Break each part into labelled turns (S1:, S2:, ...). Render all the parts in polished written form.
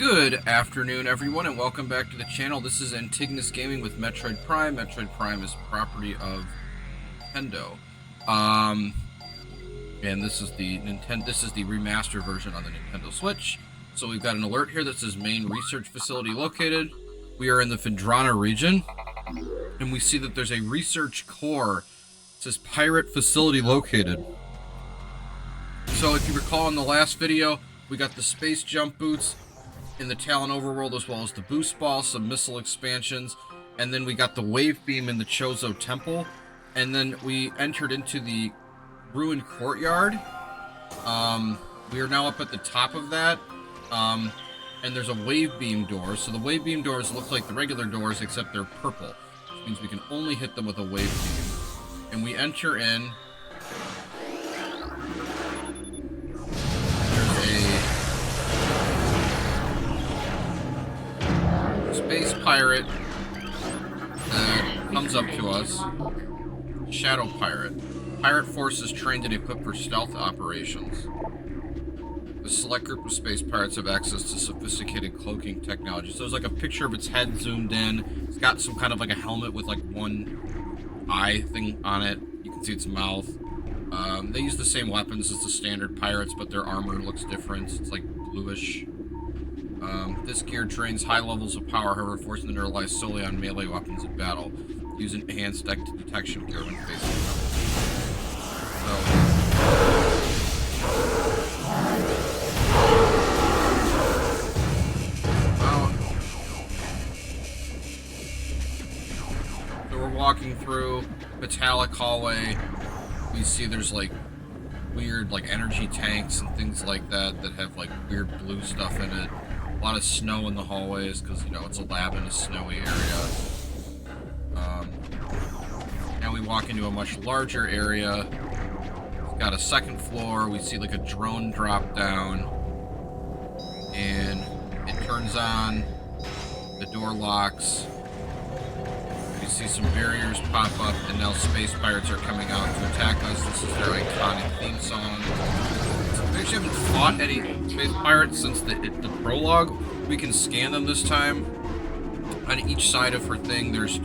S1: Good afternoon, everyone, and welcome back to the channel. This is Antigonus Gaming with Metroid Prime. Metroid Prime is property of Nintendo, and this is the remaster version on the Nintendo Switch. So we've got an alert here that says main research facility located. We are in the Phendrana region, and we see that there's a research core. It says pirate facility located. So if you recall in the last video, we got the space jump boots in the Talon overworld, as well as the boost ball, some missile expansions, and then we got the wave beam in the Chozo temple, and then we entered into the ruined courtyard. We are now up at the top of that, and there's a wave beam door. So the wave beam doors look like the regular doors, except they're purple, which means we can only hit them with a wave beam. And we enter in. Space pirate comes up to us. Shadow pirate. Pirate forces trained and equipped for stealth operations. The select group of space pirates have access to sophisticated cloaking technology. So there's like a picture of its head zoomed in. It's got some kind of like a helmet with like one eye thing on it. You can see its mouth. They use the same weapons as the standard pirates, but their armor looks different. It's like bluish. This gear drains high levels of power, however, forcing them to rely solely on melee weapons in battle, using enhanced detection gear when facing So we're walking through metallic hallway. We see there's like weird like energy tanks and things like that that have like weird blue stuff in it. A lot of snow in the hallways because, you know, it's a lab in a snowy area. Now we walk into a much larger area. It's got a second floor. We see like a drone drop down. And it turns on. The door locks. We see some barriers pop up, and now space pirates are coming out to attack us. This is their iconic theme song. We actually haven't fought any space pirates since the prologue. We can scan them this time. On each side of her thing, there's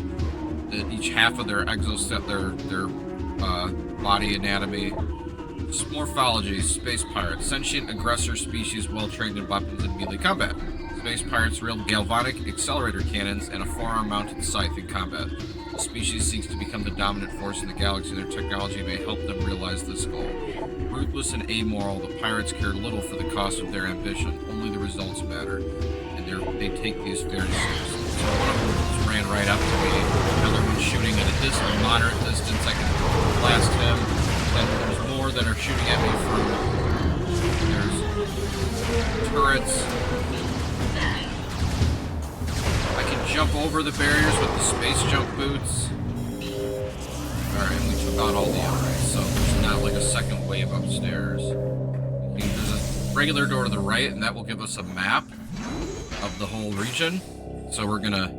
S1: each half of their exoset, their body anatomy. Morphology: space pirates, sentient aggressor species, well trained in weapons and melee combat. Space pirates wield galvanic accelerator cannons and a forearm-mounted scythe in combat. The species seeks to become the dominant force in the galaxy. Their technology may help them realize this goal. Ruthless and amoral, the pirates care little for the cost of their ambition. Only the results matter, and they take these very seriously. So one of them just ran right up to me. Another one's shooting at a moderate distance. I can blast him. Then there's more that are shooting at me from. There's turrets. I can jump over the barriers with the space jump boots. Alright, and we took out all the enemies, so there's not like a second wave upstairs. There's a regular door to the right, and that will give us a map of the whole region. So we're gonna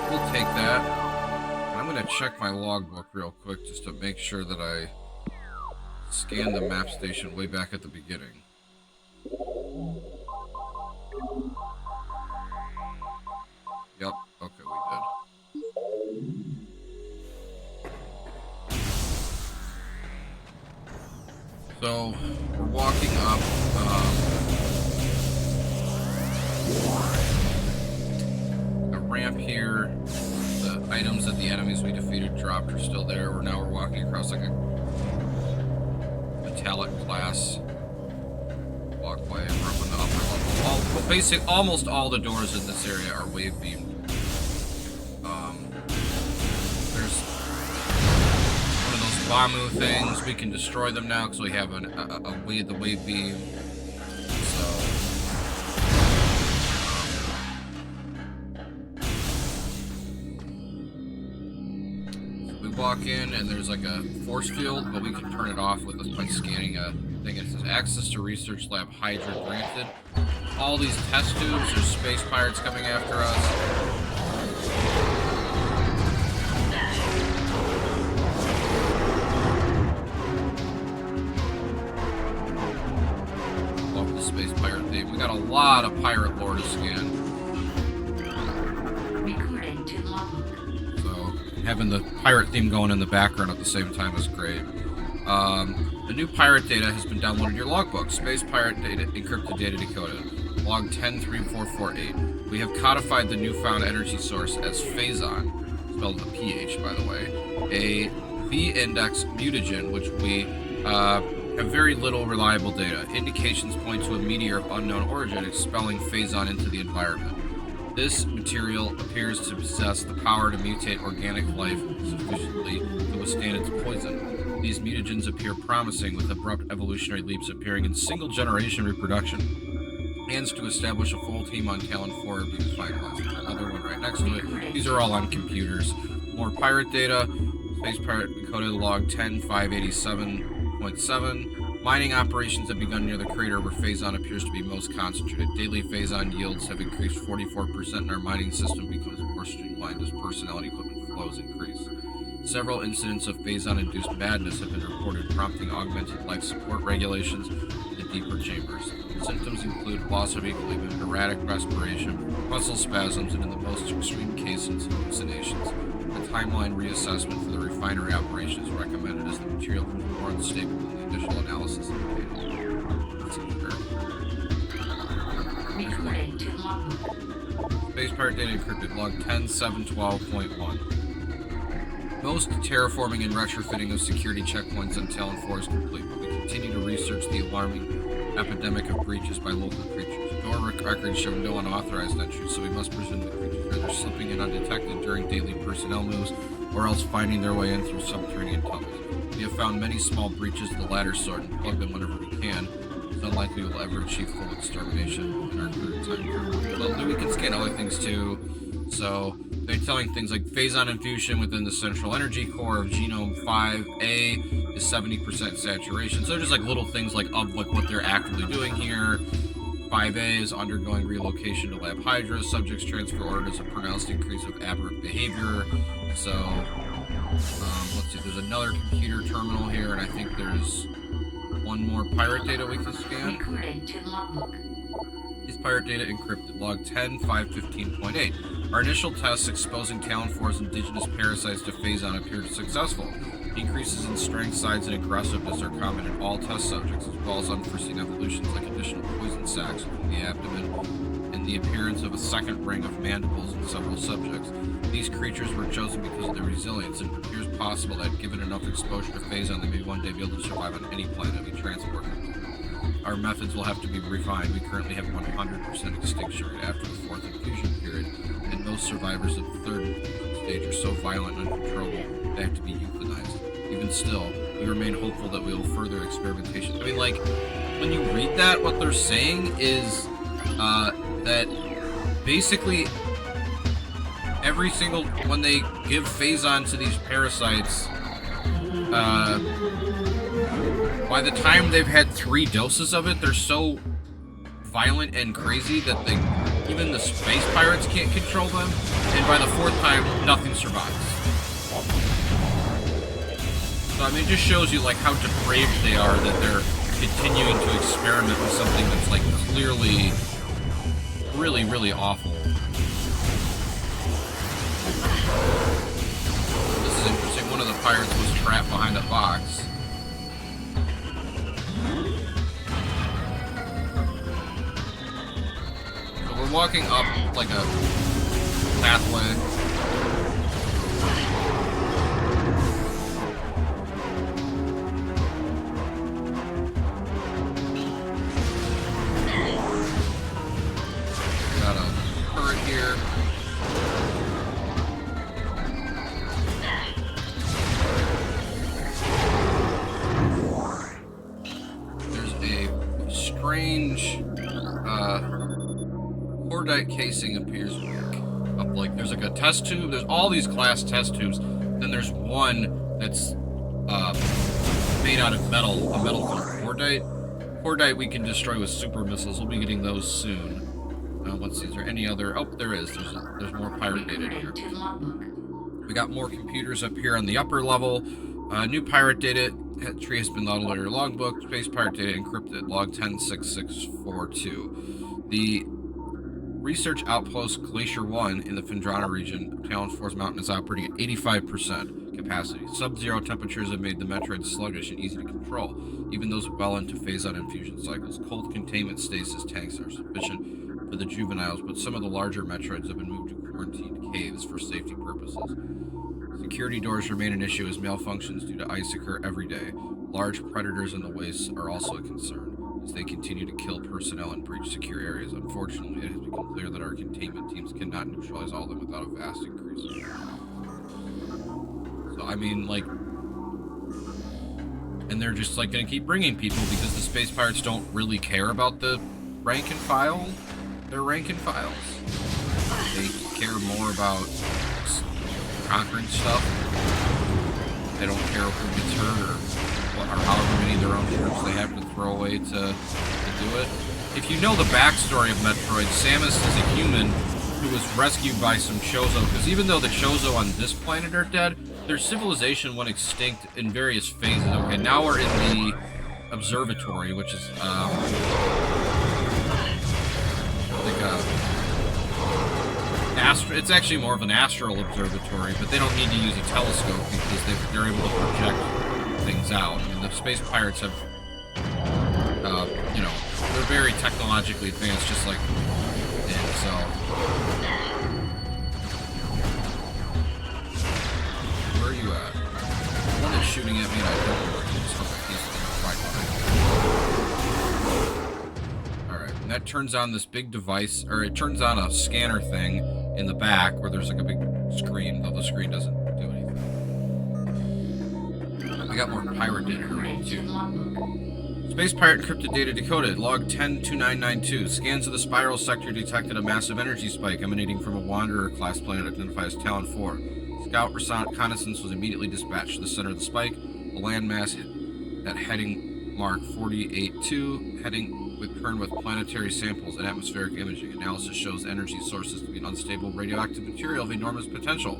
S1: we'll take that. And I'm gonna check my logbook real quick just to make sure that I scan the map station way back at the beginning. Yep, okay, we did. So, we're walking up, a ramp here. The items that the enemies we defeated dropped are still there. We're walking across like a metallic glass walkway, and we're up in the upper level. Basically, almost all the doors in this area are wave beamed. There's one of those Bamu things. We can destroy them now because we have the wave beam. So we walk in, and there's like a force field, but we can turn it off by scanning a thing. It says access to research lab Hydra granted. All these test tubes, there's space pirates coming after us. lot of pirate lore to scan.
S2: Recording to logbook.
S1: So having the pirate theme going in the background at the same time is great. The new pirate data has been downloaded to your logbook. Space pirate data, encrypted data decoded. Log 103448. We have codified the newfound energy source as Phazon, spelled with a PH, by the way, a V-index mutagen, which we have very little reliable data. Indications point to a meteor of unknown origin expelling Phazon into the environment. This material appears to possess the power to mutate organic life sufficiently to withstand its poison. These mutagens appear promising, with abrupt evolutionary leaps appearing in single-generation reproduction. Plans to establish a full team on Talon 4 are being finalized. Another one right next to it. These are all on computers. More pirate data. Space pirate decoded log 10587.7. Mining operations have begun near the crater where Phazon appears to be most concentrated. Daily Phazon yields have increased 44%, and our mining system becomes more streamlined as personnel and equipment flows increase. Several incidents of Phazon-induced madness have been reported, prompting augmented life support regulations in the deeper chambers. Symptoms include loss of equilibrium, erratic respiration, muscle spasms, and in the most extreme cases, hallucinations. A timeline reassessment for the refinery operation is recommended as the material is more unstable than the initial analysis indicated.
S2: Recording to logbook.
S1: Space pirate data encrypted, log 10712.1. Most terraforming and retrofitting of security checkpoints on Talon 4 is complete, but we continue to research the alarming epidemic of breaches by local creatures. Door records show no unauthorized entries, so we must presume the creatures are either slipping in undetected during daily personnel moves, or else finding their way in through subterranean tunnels. We have found many small breaches of the latter sort and plug them whenever we can. It's unlikely we'll ever achieve full extermination in our current time. Well, we can scan other things too, so they're telling things like Phazon infusion within the central energy core of genome 5A is 70% saturation. So just like little things like of like what they're actively doing here. 5A is undergoing relocation to Lab Hydra. Subjects transfer ordered as a pronounced increase of aberrant behavior. So let's see, there's another computer terminal here, and I think there's one more pirate data we can scan.
S2: Recording to logbook.
S1: These pirate data encrypted, log 10515.8. Our initial tests exposing Talon 4's indigenous parasites to Phazon appeared successful. Increases in strength, size, and aggressiveness are common in all test subjects, as well as unforeseen evolutions like additional poison sacs within the abdomen and the appearance of a second ring of mandibles in several subjects. These creatures were chosen because of their resilience, and it appears possible that given enough exposure to Phazon, they may one day be able to survive on any planet we transport them to. Our methods will have to be refined. We currently have 100% extinction rate after the fourth infusion period, and most survivors of the third stage are so violent and uncontrollable they have to be euthanized. Even still, we remain hopeful that we will further experimentation. I mean, like, when you read that, what they're saying is that basically every single, when they give Phazon to these parasites, by the time they've had 3 doses of it, they're so violent and crazy that even the space pirates can't control them, and by the 4th time, nothing survives. So, I mean, it just shows you, like, how depraved they are that they're continuing to experiment with something that's, like, clearly really, really awful. This is interesting. One of the pirates was trapped behind a box. So we're walking up, like, a pathway. Here. There's a strange cordite casing appears up, like there's like a test tube. There's all these glass test tubes. Then there's one that's made out of metal, a metal called cordite. Cordite we can destroy with super missiles. We'll be getting those soon. Let's see, is there any other... Oh, there is. There's more pirate data here. We got more computers up here on the upper level. New pirate data tree has been loaded on your logbook. Space pirate data encrypted. Log 106642. The research outpost Glacier 1 in the Phendrana region of Talon Force Mountain is operating at 85% capacity. Sub-zero temperatures have made the Metroids sluggish and easy to control, even those well into Phazon infusion cycles. Cold containment stasis tanks are sufficient for the juveniles, but some of the larger Metroids have been moved to quarantined caves for safety purposes. Security doors remain an issue as malfunctions due to ice occur every day. Large predators in the wastes are also a concern as they continue to kill personnel and breach secure areas. Unfortunately, it has become clear that our containment teams cannot neutralize all of them without a vast increase. So, I mean, like, and they're just, like, gonna keep bringing people because the space pirates don't really care about the rank and file, their rank and files. They care more about conquering stuff. They don't care who gets hurt or however many of their own troops they have to throw away to do it. If you know the backstory of Metroid, Samus is a human who was rescued by some Chozo, because even though the Chozo on this planet are dead, their civilization went extinct in various phases. Okay, now we're in the observatory, which is it's actually more of an astral observatory, but they don't need to use a telescope because they're able to project things out. I mean, the space pirates have, they're very technologically advanced, just like, and so. Where are you at? The one that's shooting at me, and I don't know where he is. Okay, he's right behind me. Alright, and that turns on this big device, or it turns on a scanner thing in the back where there's like a big screen, though the screen doesn't do anything. I got more pirate data to read too. Space pirate encrypted data decoded. Log 102992. Scans of the spiral sector detected a massive energy spike emanating from a Wanderer class planet identified as Talon 4. Scout reconnaissance was immediately dispatched to the center of the spike. A landmass at heading mark 482, heading returned with planetary samples and atmospheric imaging. Analysis shows energy sources to be an unstable radioactive material of enormous potential.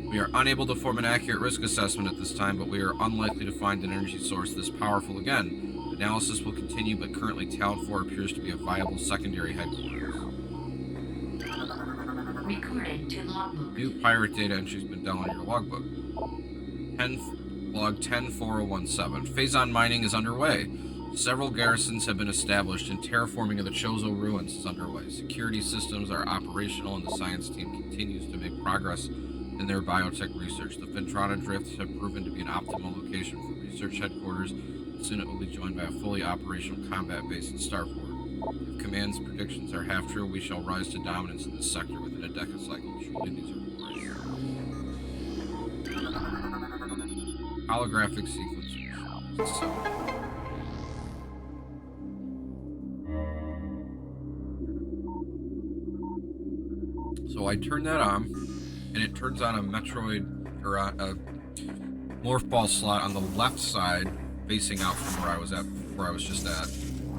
S1: We are unable to form an accurate risk assessment at this time, but we are unlikely to find an energy source this powerful again. Analysis will continue, but currently Talon 4 appears to be a viable secondary headquarters.
S2: Recorded to logbook.
S1: New pirate data entry has been downloaded to your logbook. Log 104017. Phazon mining is underway. Several garrisons have been established, and terraforming of the Chozo ruins is underway. Security systems are operational, and the science team continues to make progress in their biotech research. The Phendrana drifts have proven to be an optimal location for research headquarters. Soon it will be joined by a fully operational combat base in Starport. If Command's predictions are half true, we shall rise to dominance in this sector within a decacycle. Truly, these are glorious. Holographic sequencing. So I turn that on, and it turns on a Metroid, or a morph ball slot on the left side, facing out from where I was just at.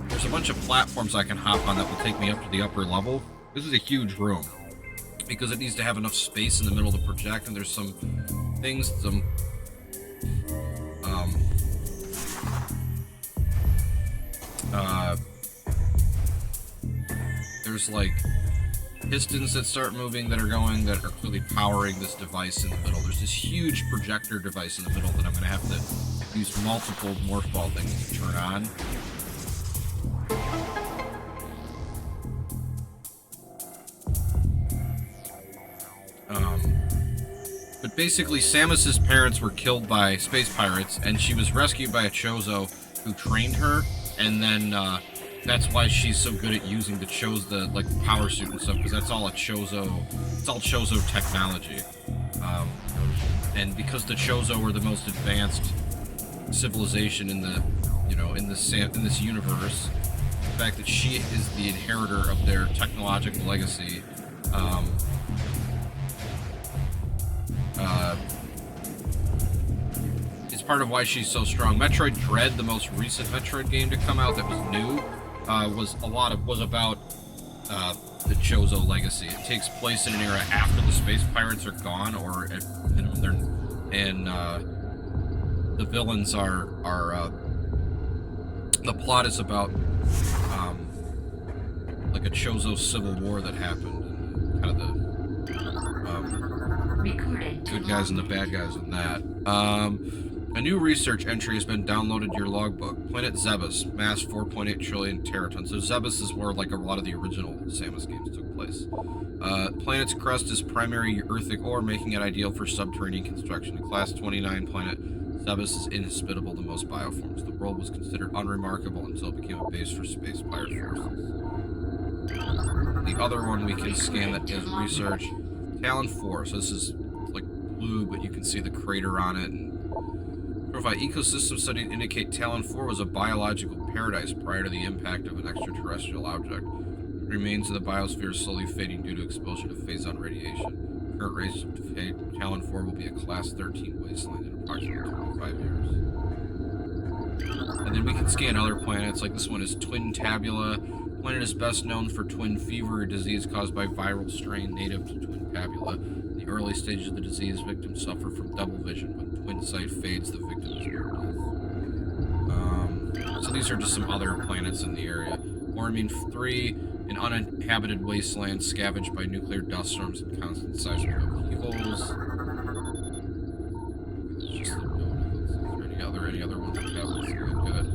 S1: There's a bunch of platforms I can hop on that will take me up to the upper level. This is a huge room because it needs to have enough space in the middle to project, and there's some things, there's like pistons that start moving that are clearly powering this device in the middle. There's this huge projector device in the middle that I'm going to have to use multiple morph ball things to turn on. But basically, Samus's parents were killed by space pirates, and she was rescued by a Chozo who trained her, and then that's why she's so good at using the power suit and stuff, because that's all Chozo technology. And because the Chozo were the most advanced civilization in this universe, the fact that she is the inheritor of their technological legacy, is part of why she's so strong. Metroid Dread, the most recent Metroid game to come out that was new, was about the Chozo legacy. It takes place in an era after the space pirates are gone, the villains are the plot is about like a Chozo civil war that happened, and kind of the
S2: Recorded to
S1: good guys and the
S2: logbook.
S1: bad guys in that. A new research entry has been downloaded to your logbook. Planet Zebus, mass 4.8 trillion teratons. So Zebus is where like a lot of the original Samus games took place. Planet's crust is primary earthic ore, making it ideal for subterranean construction. The Class 29 planet Zebus is inhospitable to most bioforms. The world was considered unremarkable until it became a base for space pirate forces. The other one we can scan that is research. Talon 4. So this is like blue, but you can see the crater on it. And profile ecosystem studies indicate Talon 4 was a biological paradise prior to the impact of an extraterrestrial object. Remains of the biosphere slowly fading due to exposure to Phazon radiation. Current rates of Talon 4 will be a Class 13 wasteland in approximately 25 years. And then we can scan other planets, like this one is Twin Tabula. Planet is best known for twin fever, a disease caused by viral strain native to Twin Tabula. In the early stages of the disease, victims suffer from double vision. When twin sight fades, the victim is near death. So these are just some other planets in the area. Ormine 3, an uninhabited wasteland scavenged by nuclear dust storms and constant seismic upheavals. Just a note. Is there any other ones we haven't seen? Good.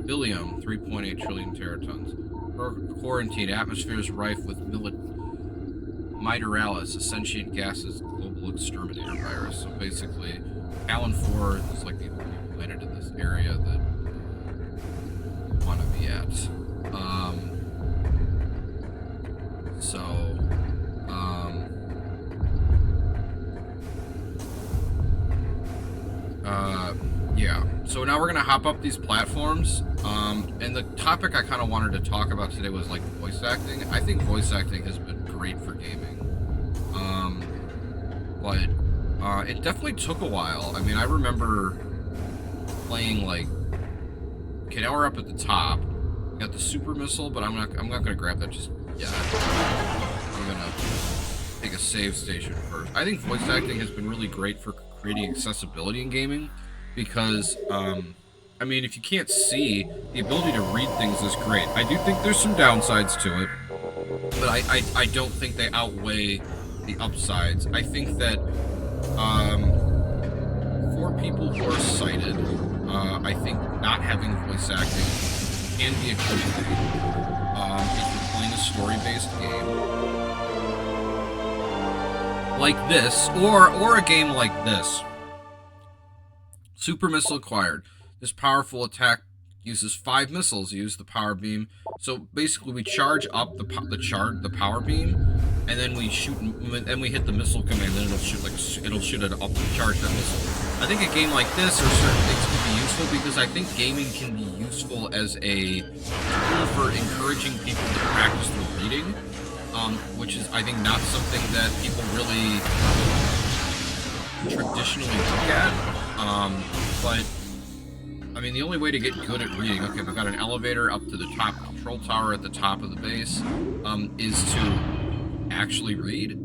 S1: Billium, 3.8 trillion teratons. Quarantine, atmosphere is rife with Miteralis, a sentient gases global exterminator virus. So basically, Talon 4 is like the only planet in this area that want to be at. Yeah. So now we're gonna hop up these platforms. And the topic I kind of wanted to talk about today was like voice acting. I think voice acting has been great for gaming. But it definitely took a while. I mean, I remember playing like. Okay, now we're up at the top. We got the super missile, but I'm not gonna grab that just yet. I'm gonna take a save station first. I think voice acting has been really great for creating accessibility in gaming because, I mean, if you can't see, the ability to read things is great. I do think there's some downsides to it, but I don't think they outweigh the upsides. I think that, for people who are sighted, I think not having voice acting can be a good thing. If you're playing a story-based game like this, or a game like this. Super missile acquired. This powerful attack uses 5 missiles. Use the power beam. So basically, we charge up the power beam, and then we shoot, and we hit the missile command. Then it'll shoot it up to charge that missile. I think a game like this or certain things can be useful because I think gaming can be useful as a tool for encouraging people to practice their reading, which is I think not something that people really traditionally look at. But I mean, the only way to get good at reading, okay, we've got an elevator up to the top control tower at the top of the base, is to actually read.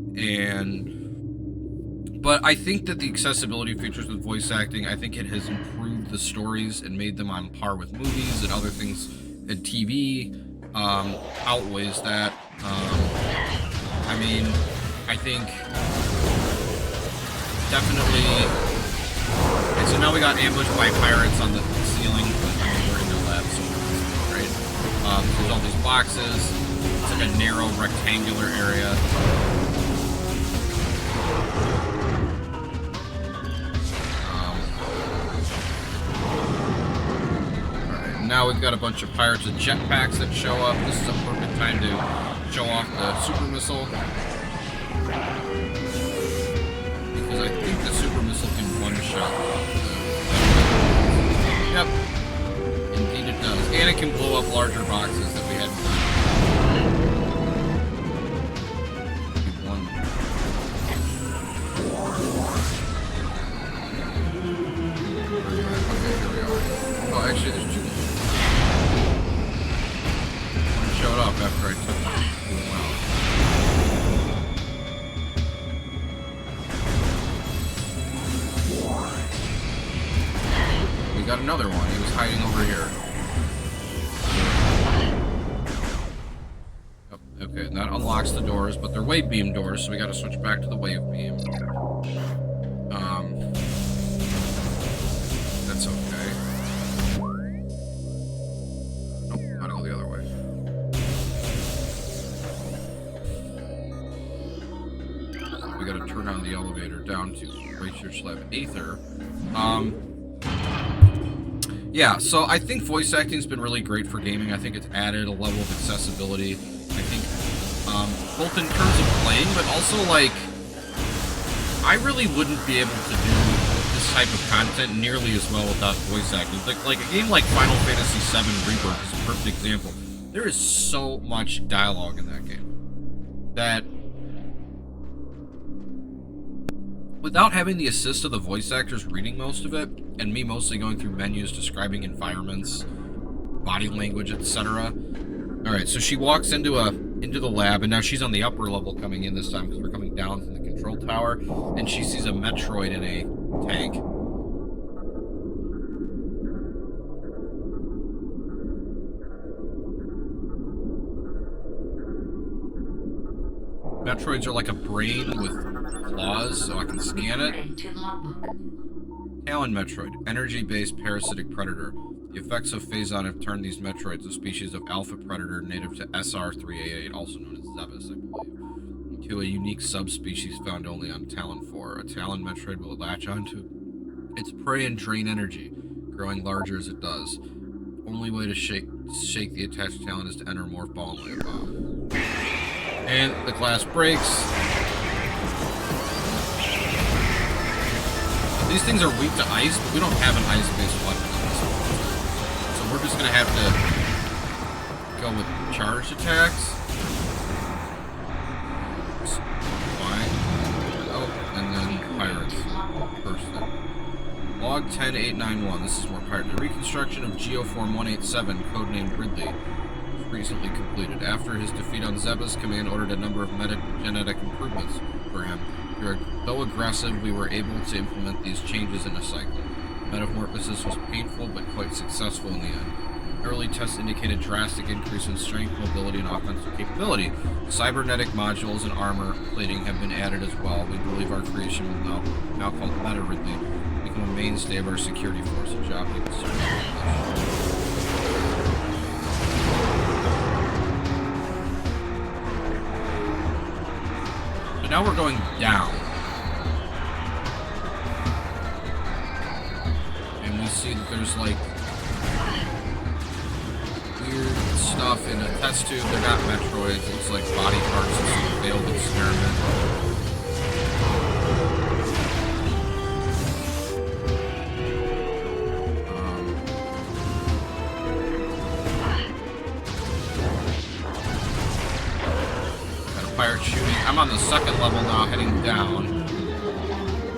S1: But I think that the accessibility features with voice acting, I think it has improved the stories and made them on par with movies and other things, and TV outweighs that. I mean, I think definitely. And so now we got ambushed by pirates on the ceiling. I mean, we're in their lab, so it's great. There's all these boxes. It's like a narrow rectangular area. Alright, now we've got a bunch of pirates with jetpacks that show up. This is a perfect time to show off the super missile. Because I think the super missile can one-shot. Yep. Indeed it does. And it can blow up larger boxes that we hadn't done. Okay, here we are. Oh, actually, there's 2. One showed up after I took it. Wow. We got another one. He was hiding over here. unlocks the doors, but they're wave beam doors, so we gotta switch back to the wave beam. That's okay. Nope, gotta go the other way. So we gotta turn on the elevator down to Research Lab Aether. Yeah, so I think voice acting's been really great for gaming. I think it's added a level of accessibility. I think, both in terms of playing, but also, like, I really wouldn't be able to do this type of content nearly as well without voice acting. Like a game like Final Fantasy VII Rebirth is a perfect example. There is so much dialogue in that game that without having the assist of the voice actors reading most of it, and me mostly going through menus, describing environments, body language, etc. Alright, so she walks into the lab, and now she's on the upper level coming in this time, because we're coming down from the control tower, and she sees a Metroid in a tank. Metroids are like a brain with claws, so I can scan it. Talon Metroid, energy-based parasitic predator. The effects of Phazon have turned these Metroids, a species of alpha predator native to SR-388, also known as Zebus, I believe, into a unique subspecies found only on Talon 4. A Talon Metroid will latch onto its prey and drain energy, growing larger as it does. Only way to shake the attached Talon is to enter Morph Ball and lay a bomb. And the glass breaks. These things are weak to ice, but we don't have an ice-based weapon on this one. So we're just going to have to go with charged attacks. Fine. Oh, and then Pirates. First thing. Log 10891. This is more Pirate. The reconstruction of Geoform 187, codenamed Ridley, was recently completed. After his defeat on Zebus, Command ordered a number of metagenetic improvements for him. Though aggressive, we were able to implement these changes in a cycle. Metamorphosis was painful, but quite successful in the end. Early tests indicated drastic increase in strength, mobility, and offensive capability. Cybernetic modules and armor plating have been added as well. We believe our creation will now called Meta Ridley, become a mainstay of our security force, a job we can serve. Now we're going down. And we see that there's like weird stuff in a test tube. They're not Metroids, it's like body parts of some failed experiment. Pirate shooting. I'm on the second level now, heading down.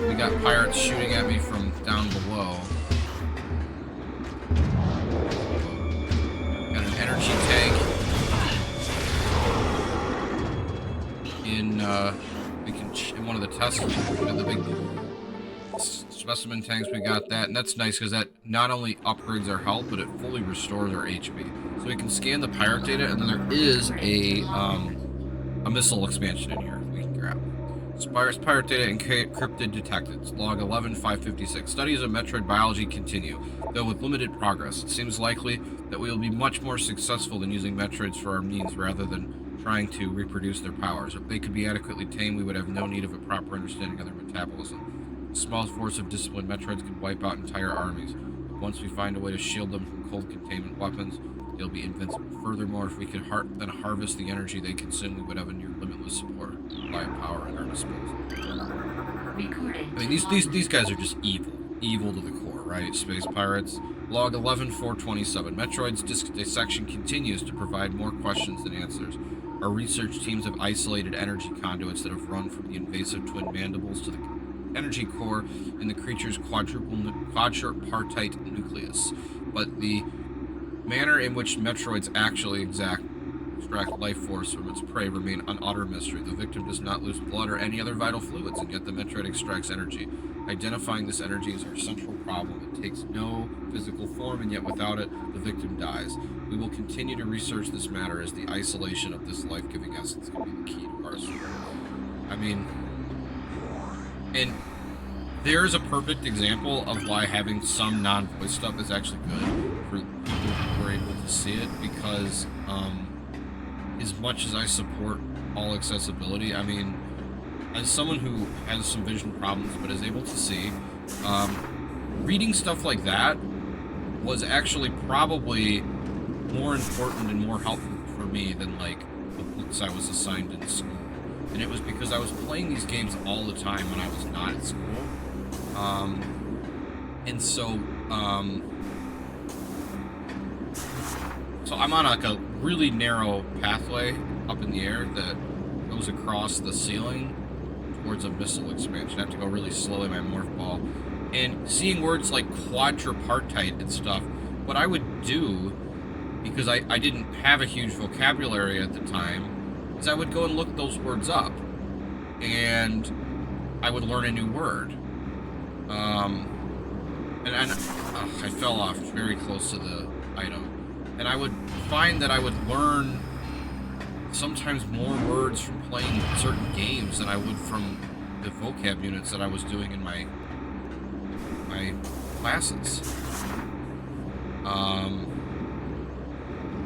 S1: We got pirates shooting at me from down below. Got an energy tank in one of the tests. The big specimen tanks. We got that, and that's nice because that not only upgrades our health, but it fully restores our HP. So we can scan the pirate data, and then there is a missile expansion in here we can grab. Spires pirate data encrypted detected. Log 11556. Studies of Metroid biology continue, though with limited progress. It seems likely that we will be much more successful than using Metroids for our means rather than trying to reproduce their powers. If they could be adequately tamed, we would have no need of a proper understanding of their metabolism. A small force of disciplined Metroids could wipe out entire armies. But once we find a way to shield them from cold containment weapons, they'll be invincible. Furthermore, if we could then harvest the energy they consume, we would have a near limitless supply of power at our disposal. I mean, these guys are just evil to the core, right? Space pirates. Log 11427. Metroid's dissection continues to provide more questions than answers. Our research teams have isolated energy conduits that have run from the invasive twin mandibles to the energy core in the creature's quadripartite nucleus, but the manner in which Metroids actually extract life force from its prey remain an utter mystery. The victim does not lose blood or any other vital fluids, and yet the Metroid extracts energy. Identifying this energy is our central problem. It takes no physical form, and yet without it, the victim dies. We will continue to research this matter as the isolation of this life-giving essence can be the key to our story. I mean, and there's a perfect example of why having some non-voice stuff is actually good for people who are able to see it, because as much as I support all accessibility, I mean, as someone who has some vision problems but is able to see, reading stuff like that was actually probably more important and more helpful for me than, like, the books I was assigned in school. And it was because I was playing these games all the time when I was not at school. And so, so I'm on, like, a really narrow pathway up in the air that goes across the ceiling towards a missile expansion. I have to go really slowly, my morph ball. And seeing words like quadripartite and stuff, what I would do, because I didn't have a huge vocabulary at the time, is I would go and look those words up, and I would learn a new word. And I fell off very close to the item, and I would find that I would learn sometimes more words from playing certain games than I would from the vocab units that I was doing in my classes.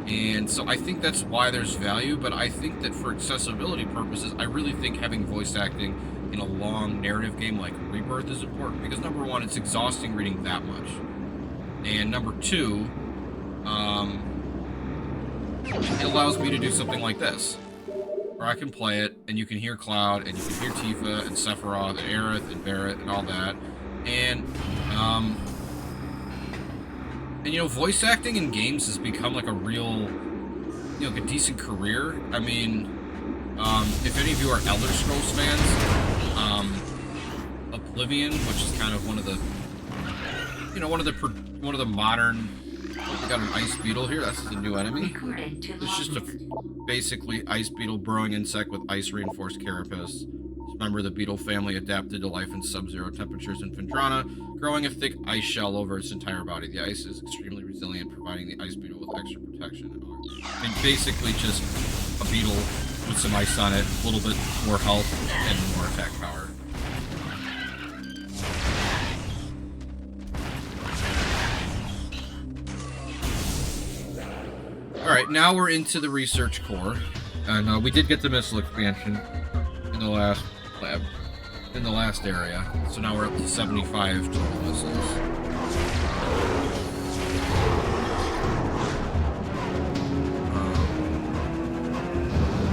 S1: And so I think that's why there's value, but I think that for accessibility purposes, I really think having voice acting in a long narrative game like Rebirth is important, because number one, it's exhausting reading that much. And number two, it allows me to do something like this, where I can play it, and you can hear Cloud, and you can hear Tifa, and Sephiroth, and Aerith, and Barret, and all that. And you know, voice acting in games has become like a real, you know, like a decent career. I mean, if any of you are Elder Scrolls fans, Oblivion, which is kind of one of the, you know, one of the modern. Oh, we got an ice beetle here. That's the new enemy. It's just a basically ice beetle burrowing insect with ice reinforced carapace. Member of the beetle family adapted to life in sub-zero temperatures in Phendrana, growing a thick ice shell over its entire body. The ice is extremely resilient, providing the ice beetle with extra protection. I mean, basically just a beetle with some ice on it, a little bit more health, and more attack power. Alright, now we're into the research core, and we did get the missile expansion in the last lab, in the last area, so now we're up to 75 total missiles.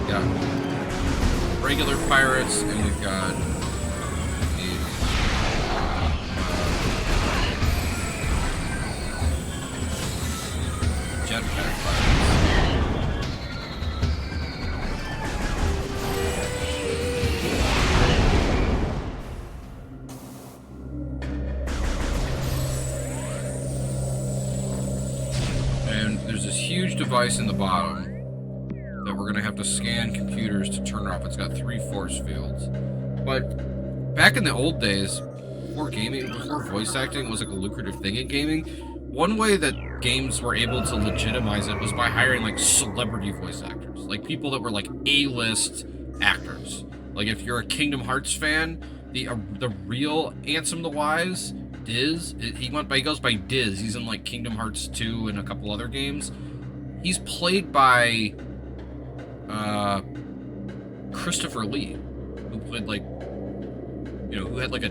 S1: Yeah, regular pirates, and we've got these jetpack pirates. Huge device in the bottom that we're gonna have to scan computers to turn off. It's got 3 force fields. But back in the old days, before voice acting was like a lucrative thing in gaming, one way that games were able to legitimize it was by hiring like celebrity voice actors, like people that were like A-list actors. Like if you're a Kingdom Hearts fan, the real Ansem the Wise, Diz, he goes by Diz. He's in like Kingdom Hearts 2 and a couple other games. He's played by Christopher Lee, who played like, you know, who had like a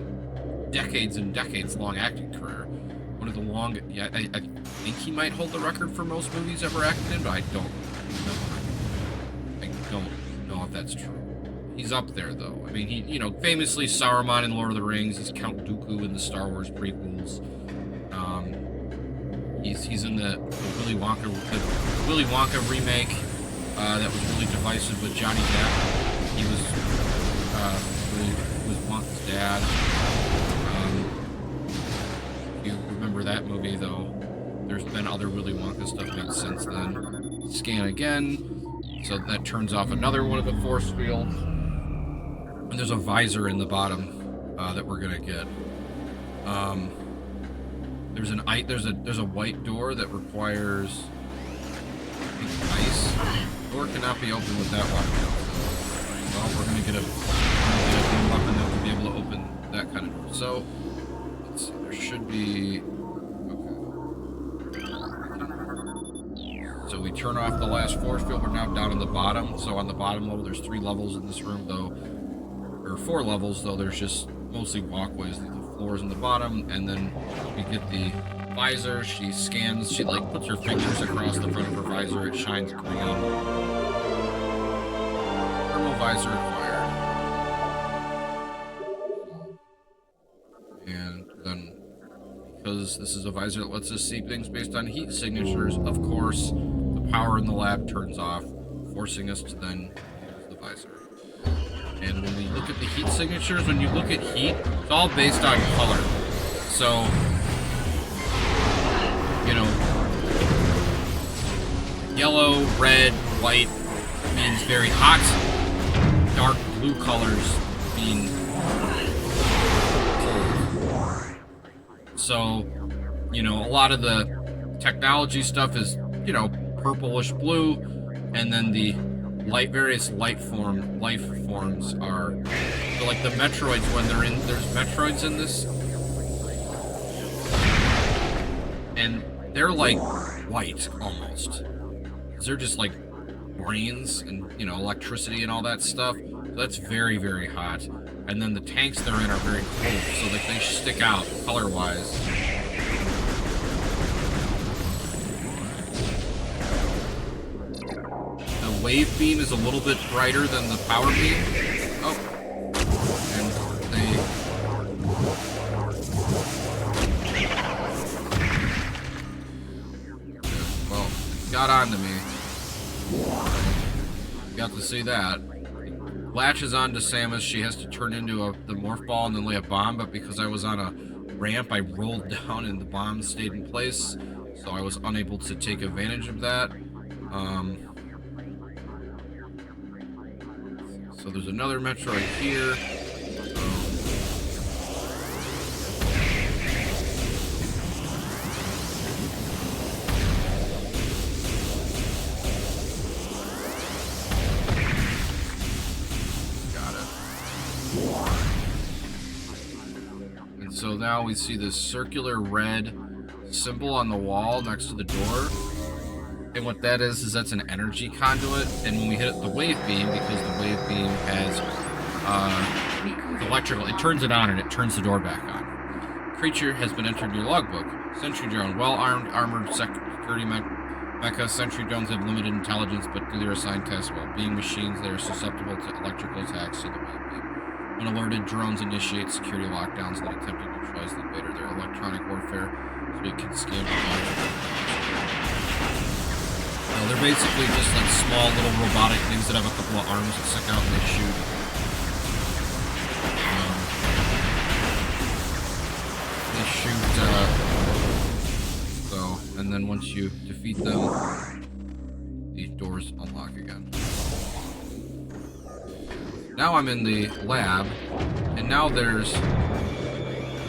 S1: decades and decades long acting career. One of the longest. Yeah, I think he might hold the record for most movies ever acted in, but I don't know if that's true. He's up there though. I mean, he, you know, famously Saruman in Lord of the Rings. He's Count Dooku in the Star Wars prequels. He's in the Willy Wonka remake that was really divisive with Johnny Depp. He was Wonka's dad. If you remember that movie, though, there's been other Willy Wonka stuff made since then. Scan again, so that turns off another one of the force fields. And there's a visor in the bottom that we're gonna get. There's a white door that requires Nice. Door cannot be opened with that weapon. Well, we're gonna get a new weapon that will be able to open that kind of door. So, let's see, there should be... So we turn off the last force field. We're now down on the bottom. So on the bottom level, there's 3 levels in this room, though. Or 4 levels, though. There's just mostly walkways. The floors in the bottom, and then we get the visor. She scans. She like puts her fingers across the front of her visor. It shines green. Thermal visor acquired. And then, because this is a visor that lets us see things based on heat signatures, of course, the power in the lab turns off, forcing us to then use the visor. And when we look at the heat signatures, when you look at heat, it's all based on color. So, you know, yellow, red, white means very hot. Dark blue colors mean cold. So, you know, a lot of the technology stuff is, you know, purplish blue, and then the various life forms are, so like the Metroids, when they're in, there's Metroids in this, and they're like white almost. They're just like brains and, you know, electricity and all that stuff. So that's very, very hot. And then the tanks they're in are very cold, so like they stick out color-wise. The wave beam is a little bit brighter than the power beam. Oh. And they... Well, it got onto me. Got to see that. Latches onto Samus. She has to turn into the morph ball and then lay a bomb, but because I was on a ramp, I rolled down and the bomb stayed in place, so I was unable to take advantage of that. So there's another Metroid here. So now we see this circular red symbol on the wall next to the door. And what that is that's an energy conduit. And when we hit the wave beam, because the wave beam has electrical, it turns it on and it turns the door back on. Creature has been entered in your logbook. Sentry drone, well-armed, armored security mecha. Sentry drones have limited intelligence, but do their assigned tasks well. Being machines, they are susceptible to electrical attacks to the wave beam. When alerted, drones initiate security lockdowns that attempt to neutralize the invader. They're electronic warfare, so you can scan the no, they're basically just like small little robotic things that have a couple of arms that stick out and they shoot. So, and then once you defeat them, the doors unlock again. Now I'm in the lab, and now there's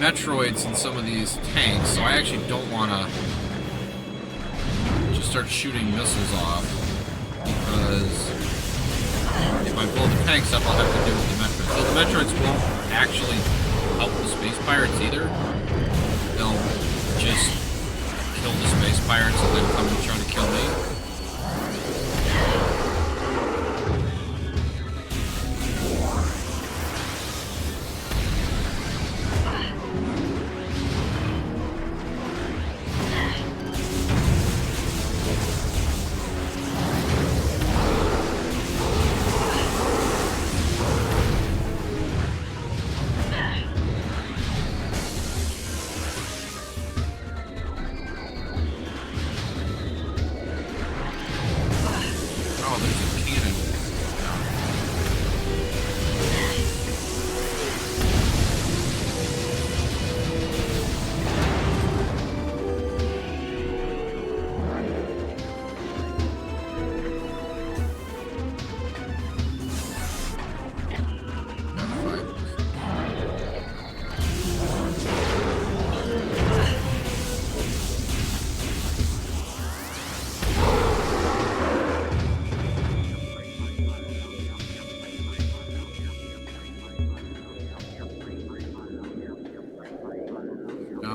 S1: Metroids in some of these tanks, so I actually don't want to just start shooting missiles off, because if I blow the tanks up, I'll have to deal with the Metroids. So the Metroids won't actually help the Space Pirates either. They'll just kill the Space Pirates and then come and try to kill me.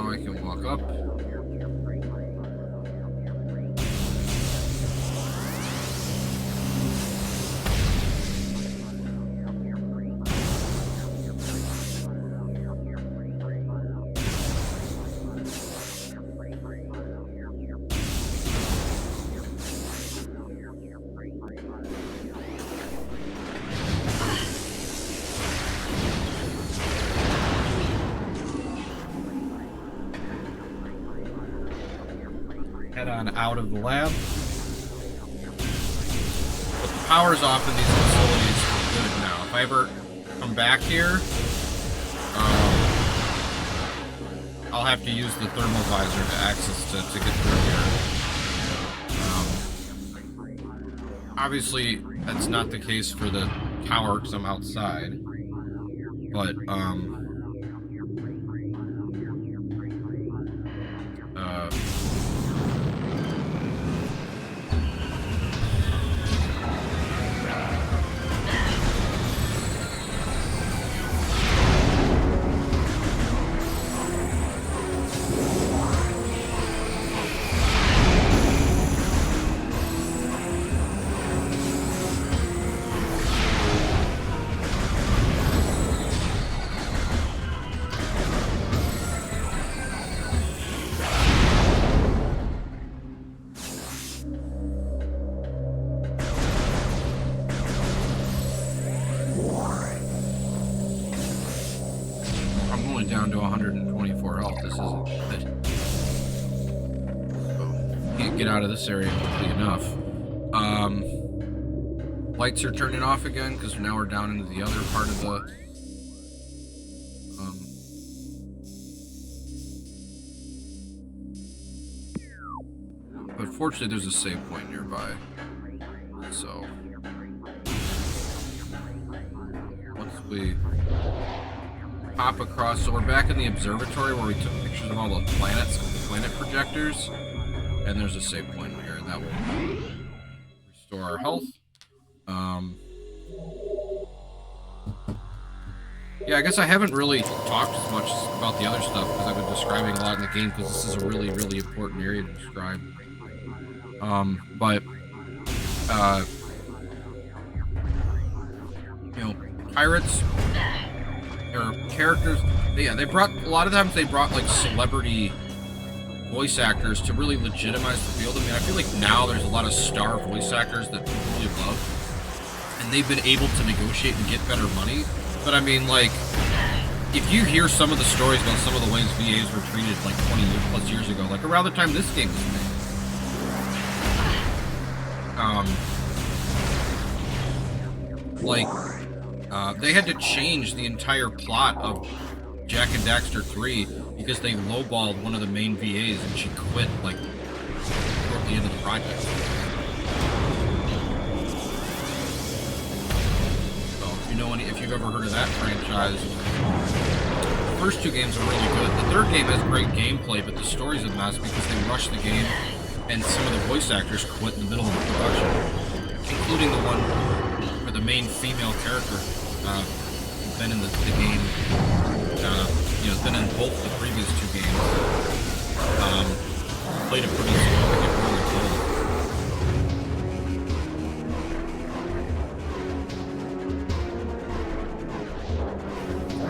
S1: now I can walk up. Head on out of the lab. But the power's off in these facilities for good now. If I ever come back here, I'll have to use the thermal visor to access to get through here. Obviously, that's not the case for the tower because I'm outside. But, down to 124 health. This isn't good. So, can't get out of this area quickly enough. Lights are turning off again because now we're down into the other part of the but fortunately there's a save point nearby. So once we hop across, so we're back in the observatory where we took pictures of all the planets with the planet projectors, and there's a save point here, and that will restore our health. Yeah, I guess I haven't really talked as much about the other stuff because I've been describing a lot in the game because this is a really, really important area to describe. You know, pirates or characters, they brought, a lot of times they brought like celebrity voice actors to really legitimize the field. I mean, I feel like now there's a lot of star voice actors that people really love, and they've been able to negotiate and get better money. But I mean, like, if you hear some of the stories about some of the ways VAs were treated like 20 plus years ago, like around the time this game was made, they had to change the entire plot of Jak and Daxter 3 because they lowballed one of the main VAs and she quit like toward the end of the project. So if you've ever heard of that franchise, the first two games are really good. The third game has great gameplay, but the story's a mess because they rushed the game and some of the voice actors quit in the middle of the production, including the one for the main female character. Been in the game, been in both the previous two games. Played a pretty significant role in both.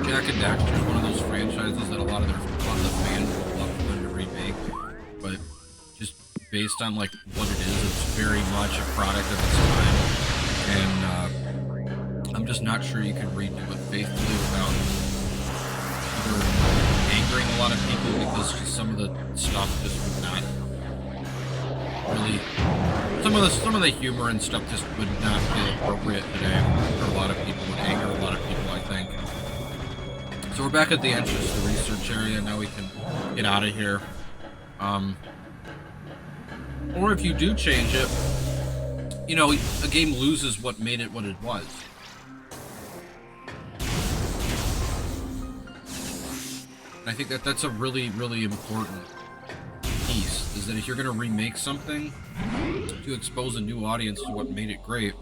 S1: Jak and Daxter is one of those franchises that a lot of the fans would love for them to remake, but just based on like what it is, it's very much a product of its time, and I'm just not sure you can redo it faithfully without either angering a lot of people because just some of the stuff just would not really, some of the humor and stuff just would not feel appropriate today for a lot of people, would anger a lot of people, I think. So we're back at the entrance to the research area. Now we can get out of here. Or if you do change it, a game loses what made it what it was. And I think that's a really, really important piece, is that if you're going to remake something, to expose a new audience to what made it great.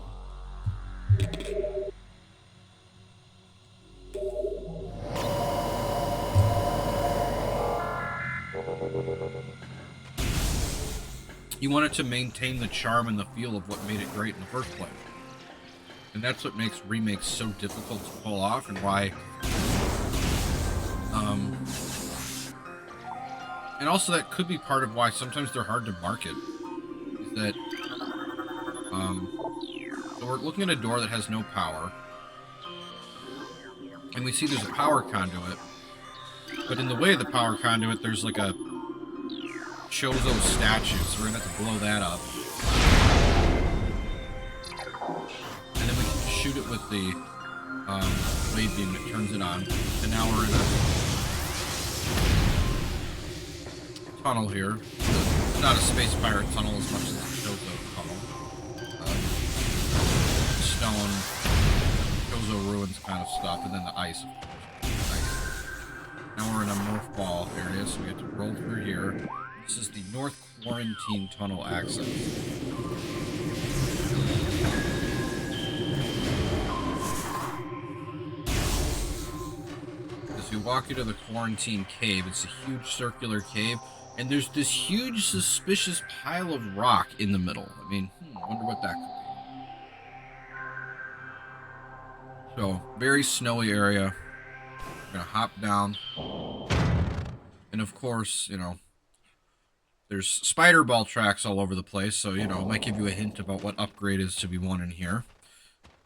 S1: You want it to maintain the charm and the feel of what made it great in the first place. And that's what makes remakes so difficult to pull off, and why and also that could be part of why sometimes they're hard to market. Is that so we're looking at a door that has no power, and we see there's a power conduit, but in the way of the power conduit there's like a Chozo statue, so we're gonna have to blow that up. And then we can shoot it with the wave beam that turns it on. And now we're in a tunnel here. It's not a space pirate tunnel as much as a Chozo tunnel. Stone, Chozo ruins kind of stuff, and then the ice, of course. Now we're in a Morph Ball area, so we have to roll through here. This is the North Quarantine Tunnel access. As we walk into the Quarantine Cave, it's a huge circular cave, and there's this huge suspicious pile of rock in the middle. I mean, I wonder what that could be. So, very snowy area. We're gonna hop down. And of course, you know, there's spider ball tracks all over the place, so, you know, it might give you a hint about what upgrade is to be won in here.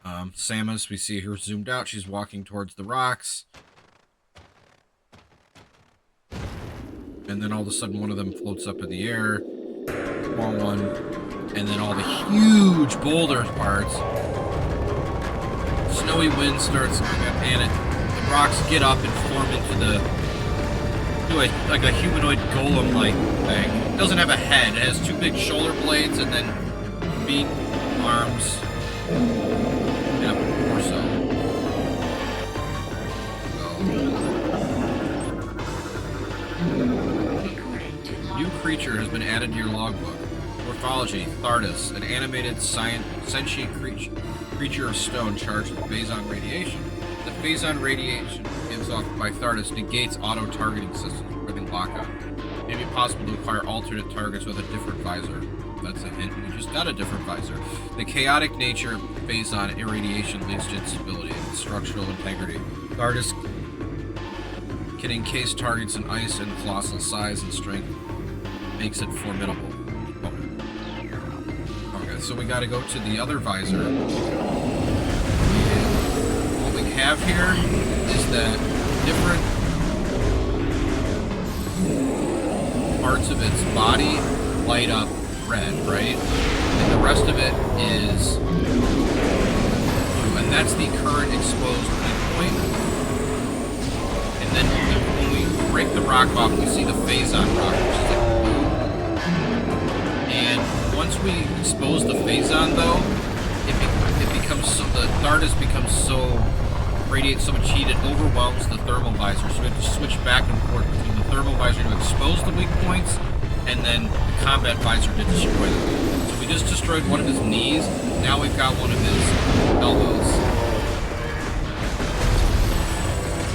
S1: Samus, we see her zoomed out. She's walking towards the rocks. And then all of a sudden one of them floats up in the air. Small one. And then all the huge boulder parts. Snowy wind starts, and the rocks get up and form into like a humanoid golem-like thing. It doesn't have a head. It has two big shoulder blades and then feet, arms, and a torso. New creature has been added to your logbook. Morphology, Thardus, an animated sentient creature of stone charged with Phazon radiation. The Phazon radiation gives off by Thardus negates auto-targeting systems, preventing lockout. It may be possible to acquire alternate targets with a different visor. That's a hint. We just got a different visor. The chaotic nature of Phazon irradiation leads to instability and structural integrity. Thardus can encase targets in ice, and colossal size and strength makes it formidable. Okay, so we gotta go to the other visor. What we have here is that different parts of its body light up red, right? And the rest of it is blue, and that's the current exposed point. And then when we break the rock off, we see the Phazon rock, which is like blue. And once we expose the Phazon, though, it becomes so, the Thardus becomes so, radiates so much heat, it overwhelms the thermal visor. So we have to switch back and forth between the thermal visor to expose the weak points, and then the combat visor to destroy them. So we just destroyed one of his knees. Now we've got one of his elbows.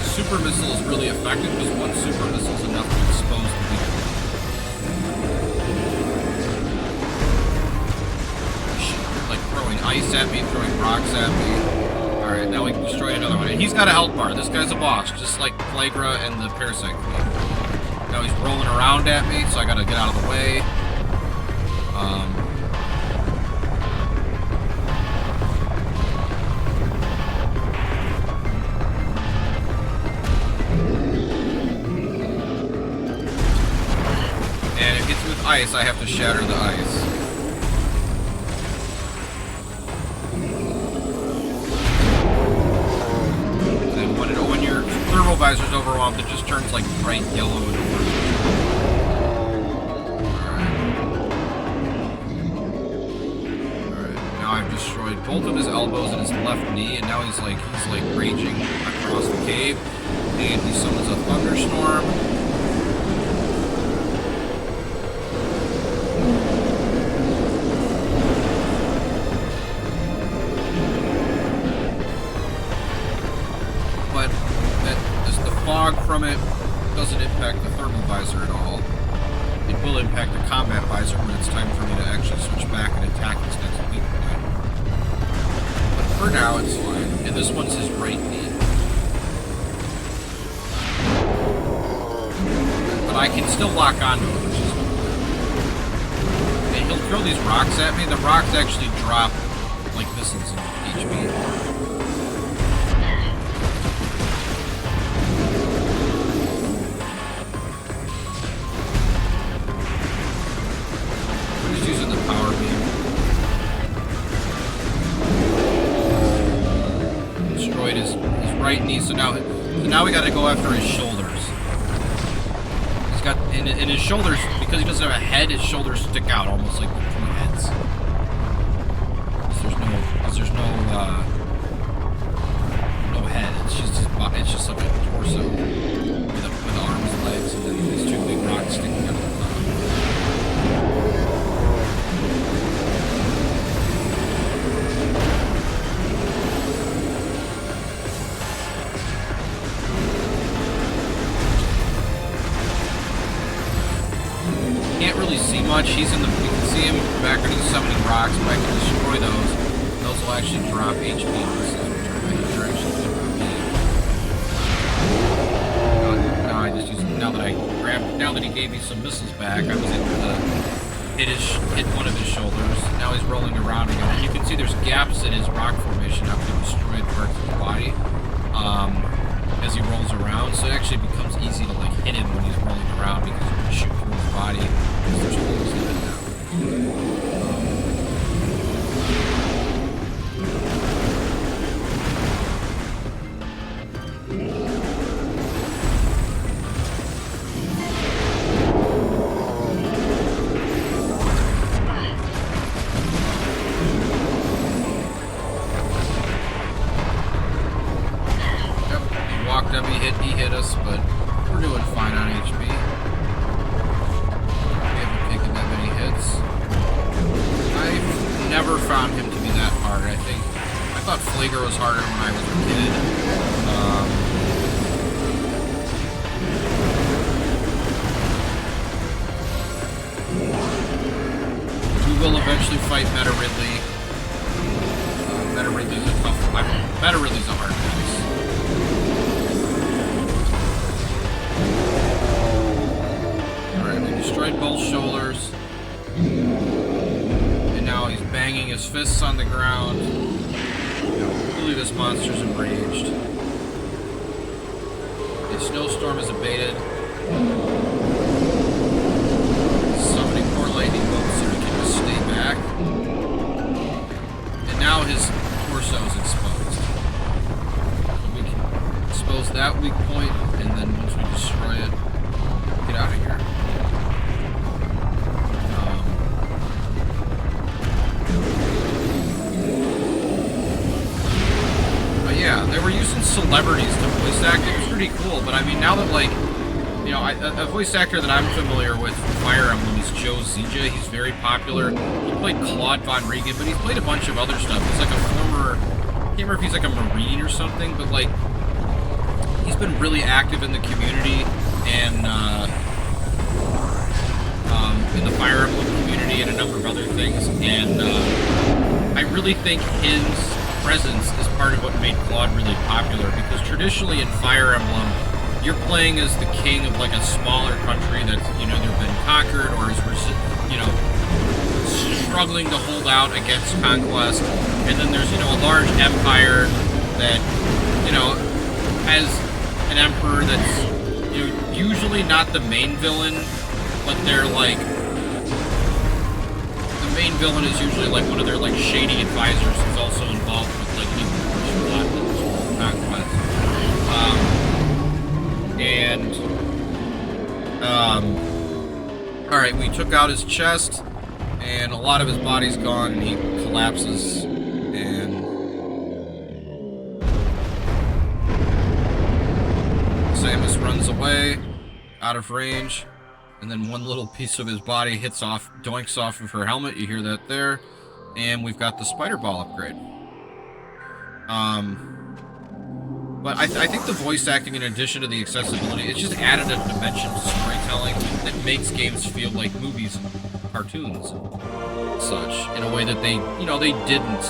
S1: Super missile is really effective because one super missile is enough to expose the weak point. Like throwing ice at me, throwing rocks at me. Alright, now we can destroy another one. And he's got a health bar. This guy's a boss, just like Flagra and the Parasite Queen. Now he's rolling around at me, so I gotta get out of the way. And if it gets with ice, I have to shatter the ice. When your thermal visor's overwhelmed, it just turns like bright yellow and orange. Alright, now I've destroyed both of his elbows and his left knee, and now he's like raging across the cave, and he summons a thunderstorm. From it doesn't impact the thermal visor at all. it will impact the combat visor when it's time for me to actually switch back and attack this next weak point. But for now, it's fine. And this one's his right knee. But I can still lock onto it, which is cool. And he'll throw these rocks at me. The rocks actually drop like missiles in HP. Using the power beam. Destroyed his right knee, so now we gotta go after his shoulders. He's got in his shoulders, because he doesn't have a head, his shoulders stick out almost like the two heads. There's no head. It's just like a torso with arms and legs, and then these two big rocks sticking out of the top. Can't really see much. He's in the. You can see him back when he's summoning rocks, but I can destroy those. Those will actually drop HP missiles, which are actually good for me. Now I just use. Now that he gave me some missiles back, I was able to hit one of his shoulders. Now he's rolling around again, and you can see there's gaps in his rock formation after he destroyed parts of his body. As he rolls around, so it actually becomes easy to like hit him when he's rolling around because you can shoot through his body because there's holes in it now. He hit us, but we're doing fine on HP. We haven't taken that many hits. I've never found him to be that hard. I thought Flager was harder when I was a kid. We will eventually fight Meta Ridley. Meta Ridley's a tough. Meta Ridley's a hard boss. Destroyed both shoulders, and now he's banging his fists on the ground. Clearly this monster's enraged. The snowstorm is abated. Summoning more lightning bolts so he can just stay back. And now his torso is exposed. So we can expose that weak point, and then once we destroy it, get out of here. Yeah, they were using celebrities to voice act. It was pretty cool, but I mean, now that, like, you know, a voice actor that I'm familiar with from Fire Emblem is Joe Zija. He's very popular. He played Claude Von Regan, but he's played a bunch of other stuff. He's like a former, I can't remember if he's like a Marine or something, but, like, he's been really active in the community and, in the Fire Emblem community and a number of other things, and, I really think his presence is part of what made Claude really popular, because traditionally in Fire Emblem, you're playing as the king of like a smaller country that's, you know, either been conquered or is, you know, struggling to hold out against conquest, and then there's, you know, a large empire that, you know, has an emperor that's, you know, usually not the main villain, but they're like, the main villain is usually like one of their like shady advisors who's also involved with like conquest. Alright, we took out his chest, and a lot of his body's gone, and he collapses, and Samus runs away, out of range, and then one little piece of his body doinks off of her helmet. You hear that there. And we've got the spider ball upgrade. But I think the voice acting, in addition to the accessibility, it's just added a dimension to storytelling that makes games feel like movies and cartoons and such, in a way that they didn't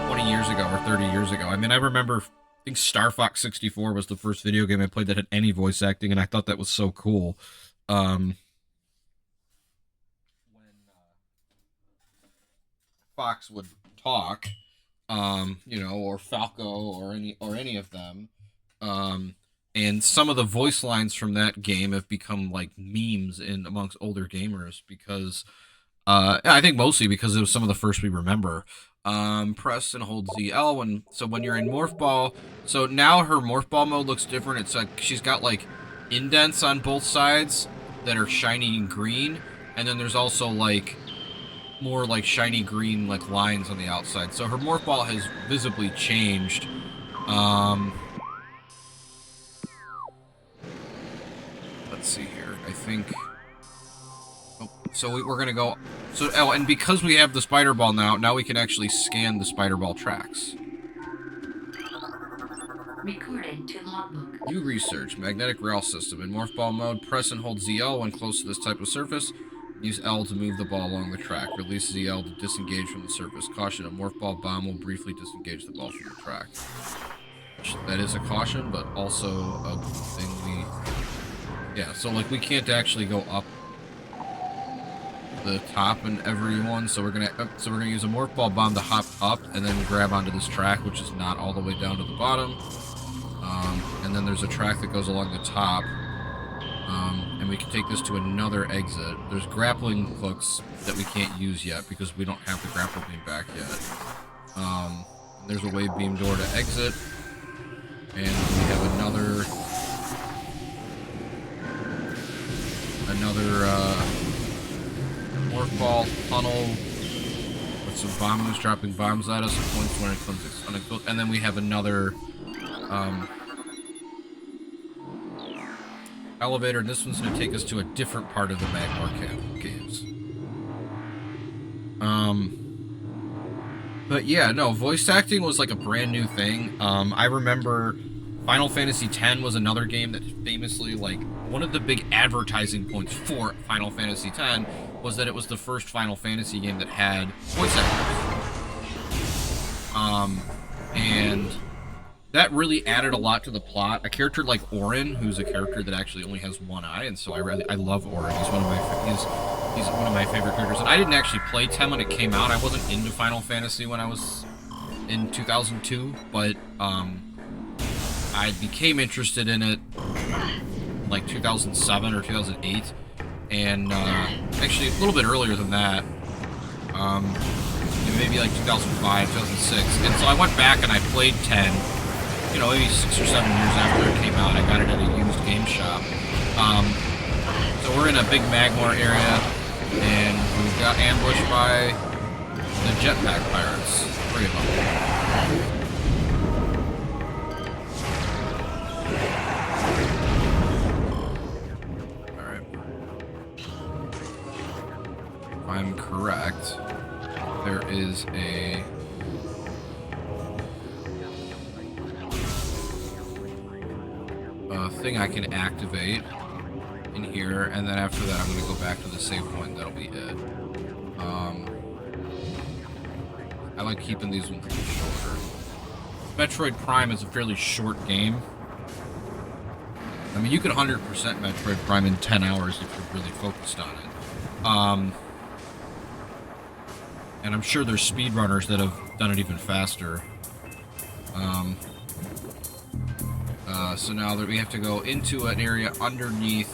S1: 20 years ago or 30 years ago. I mean, I remember, I think Star Fox 64 was the first video game I played that had any voice acting, and I thought that was so cool. When Fox would talk, or Falco or any of them. And some of the voice lines from that game have become like memes in amongst older gamers because I think mostly because it was some of the first we remember. Press and hold ZL when you're in Morph Ball. So now her Morph Ball mode looks different. It's like she's got like indents on both sides that are shiny and green, and then there's also like more like shiny green like lines on the outside. So her Morph Ball has visibly changed. Let's see here. I think. Oh, so we're gonna go. So and because we have the Spider Ball now we can actually scan the Spider Ball tracks.
S2: Recorded to logbook.
S1: New research: magnetic rail system in Morph Ball mode. Press and hold ZL when close to this type of surface. Use L to move the ball along the track. Release ZL to disengage from the surface. Caution: a Morph Ball bomb will briefly disengage the ball from the track. That is a caution, but also a thing we. Yeah, so like we can't actually go up the top in every one, so we're gonna use a Morph Ball bomb to hop up and then grab onto this track, which is not all the way down to the bottom. And then there's a track that goes along the top, and we can take this to another exit. There's grappling hooks that we can't use yet because we don't have the grapple beam back yet. There's a wave beam door to exit, and we have another Morph Ball tunnel with some bombers dropping bombs at us at points when it comes unexploded. And then we have another elevator, and this one's going to take us to a different part of the Magmar games. But yeah, no, voice acting was like a brand new thing. I remember Final Fantasy X was another game that famously, like, one of the big advertising points for Final Fantasy X was that it was the first Final Fantasy game that had voice actors. And that really added a lot to the plot. A character like Auron, who's a character that actually only has one eye, and so I love Auron. He's one of my favorite characters. And I didn't actually play 10 when it came out. I wasn't into Final Fantasy when I was in 2002, but I became interested in it like 2007 or 2008, and actually a little bit earlier than that, maybe like 2005, 2006. And so I went back and I played 10, maybe 6 or 7 years after it came out. I got it at a used game shop. So we're in a big Magmar area, and we got ambushed by the Jetpack Pirates. 3 of them. If I'm correct, there is a thing I can activate in here, and then after that I'm going to go back to the save point. That'll be it. I like keeping these ones shorter. Metroid Prime is a fairly short game. I mean, you could 100% Metroid Prime in 10 hours if you're really focused on it. And I'm sure there's speedrunners that have done it even faster. So now that we have to go into an area underneath,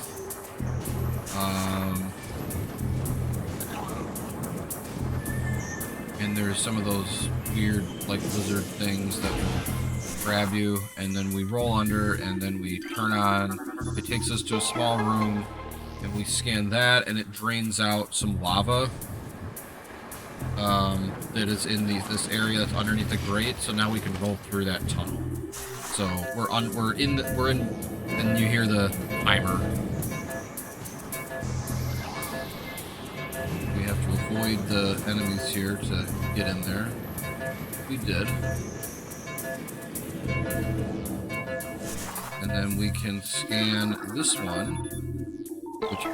S1: and there's some of those weird, like, lizard things that will grab you, and then we roll under, and then we turn on. It takes us to a small room, and we scan that, and it drains out some lava that is in this area that's underneath the grate. So now we can roll through that tunnel. So we're in, and you hear the timer. We have to avoid the enemies here to get in there. We did. And then we can scan this one, which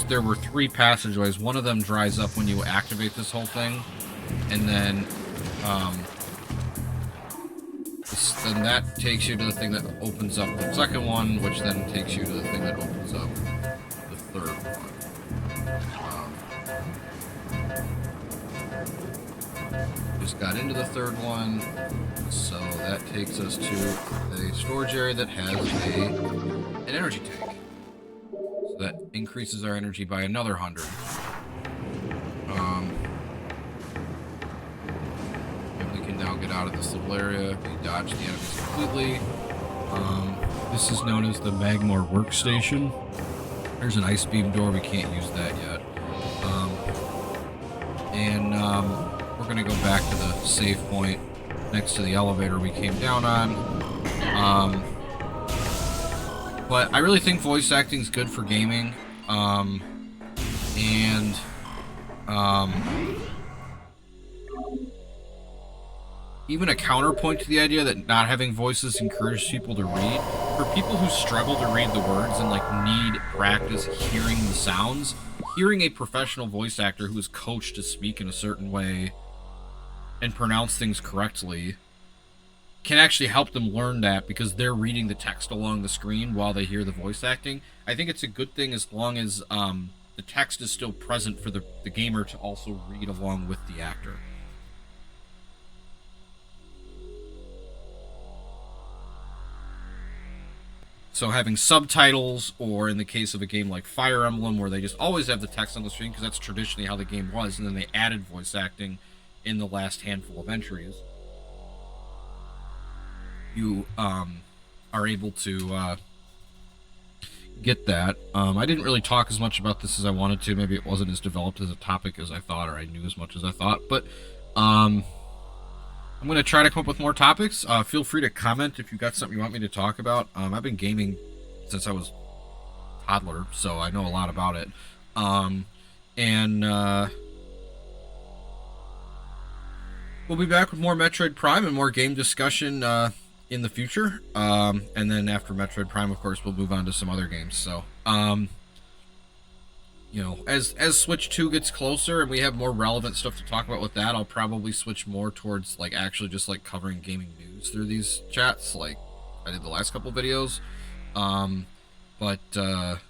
S1: there were 3 passageways. One of them dries up when you activate this whole thing, and then then that takes you to the thing that opens up the second one, which then takes you to the thing that opens up the third one. Just got into the third one, so that takes us to a storage area that has an energy tank. So that increases our energy by another 100. And we can now get out of this little area. We dodge the enemies completely. This is known as the Magmor Workstation. There's an ice beam door. We can't use that yet. We're going to go back to the save point next to the elevator we came down on. But I really think voice acting is good for gaming. Even a counterpoint to the idea that not having voices encourages people to read. For people who struggle to read the words and like need practice hearing the sounds, hearing a professional voice actor who is coached to speak in a certain way and pronounce things correctly can actually help them learn that, because they're reading the text along the screen while they hear the voice acting. I think it's a good thing as long as the text is still present for the gamer to also read along with the actor. So having subtitles, or in the case of a game like Fire Emblem, where they just always have the text on the screen because that's traditionally how the game was, and then they added voice acting in the last handful of entries, you are able to get that. I didn't really talk as much about this as I wanted to. Maybe it wasn't as developed as a topic as I thought, or I knew as much as I thought, but I'm going to try to come up with more topics. Feel free to comment if you've got something you want me to talk about. I've been gaming since I was a toddler, so I know a lot about it. We'll be back with more Metroid Prime and more game discussion in the future. And then after Metroid Prime, of course, we'll move on to some other games. So, you know, as Switch 2 gets closer and we have more relevant stuff to talk about with that, I'll probably switch more towards like actually just like covering gaming news through these chats, like I did the last couple videos. But I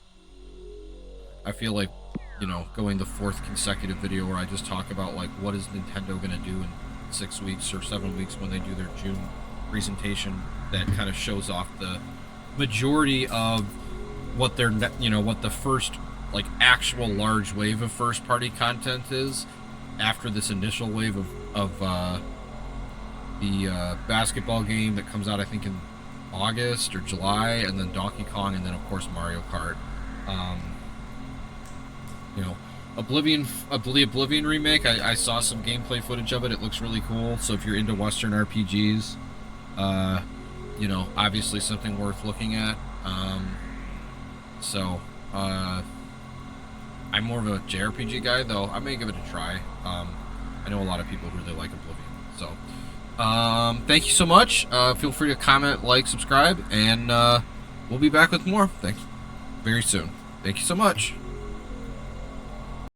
S1: feel like, you know, going the 4th consecutive video where I just talk about like what is Nintendo gonna do in 6 weeks or 7 weeks when they do their June presentation, that kind of shows off the majority of what their, you know, what the first like actual large wave of first party content is after this initial wave of the basketball game that comes out I think in August or July, and then Donkey Kong, and then of course Mario Kart. You know, Oblivion remake, I saw some gameplay footage of it. It looks really cool. So if you're into Western RPGs, you know, obviously something worth looking at. I'm more of a JRPG guy, though I may give it a try. I know a lot of people who really like Oblivion. So, thank you so much. Feel free to comment, like, subscribe, and we'll be back with more. Thanks very soon. Thank you so much.